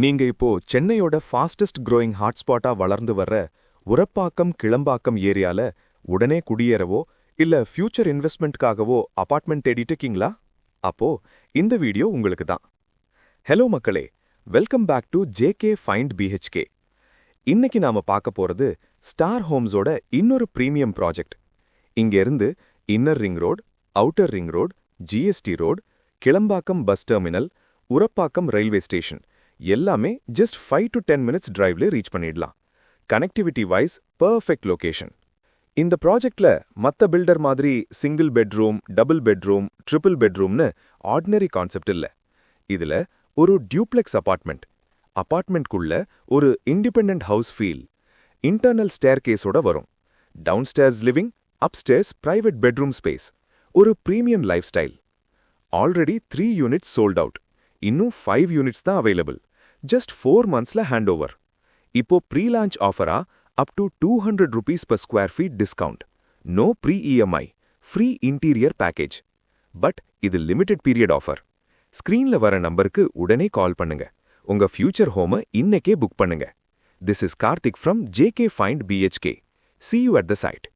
நீங்க இப்போ சென்னையோட ஃபாஸ்டஸ்ட் க்ரோயிங் ஹாட்ஸ்பாட்டா வளர்ந்து வர்ற உரப்பாக்கம் கிளம்பாக்கம் ஏரியால உடனே குடியேறவோ இல்ல ஃபியூச்சர் இன்வெஸ்ட்மெண்ட்காகவோ அபார்ட்மெண்ட் தேடிட்டு இருக்கீங்களா? அப்போ இந்த வீடியோ உங்களுக்கு தான். ஹலோ மக்களே, welcome back to JK find BHK. இன்னைக்கு நாம பார்க்க போறது ஸ்டார் ஹோம்ஸோட இன்னொரு பிரீமியம் ப்ராஜெக்ட். இங்க இருந்து inner ring road, outer ring road, GST road, Kilambakkam bus terminal, Urapakkam railway station எல்லாமே ஜஸ்ட் 5 to 10 மினிட்ஸ் டிரைவ்ல ரீச் பண்ணிடலாம். Connectivity wise perfect location. இந்த ப்ராஜெக்ட்ல மத்த பில்டர் மாதிரி single bedroom, double bedroom, triple பெட்ரூம்னு ஆர்டினரி கான்செப்ட் இல்ல. இதுல ஒரு டியூப்ளெக்ஸ் அபார்ட்மெண்ட்குள்ள ஒரு independent house feel. Internal stair கேஸோட வரும். Downstairs living, upstairs private bedroom space. ஒரு premium lifestyle. Already 3 units sold out. இன்னும் 5 யூனிட்ஸ் தான் அவைலபிள். ஜஸ்ட் 4 monthsல ஹேண்ட் ஓவர். இப்போ ப்ரீ லான்ச் ஆஃபரா up to ₹200 per square feet discount. No pre EMI, free interior package. But இது limited period offer. ஸ்கிரீன்ல வர நம்பருக்கு உடனே கால் பண்ணுங்க. உங்க ஃபியூச்சர் ஹோமை இன்னைக்கே புக் பண்ணுங்க. This is Karthik from JK find BHK. See you at the site.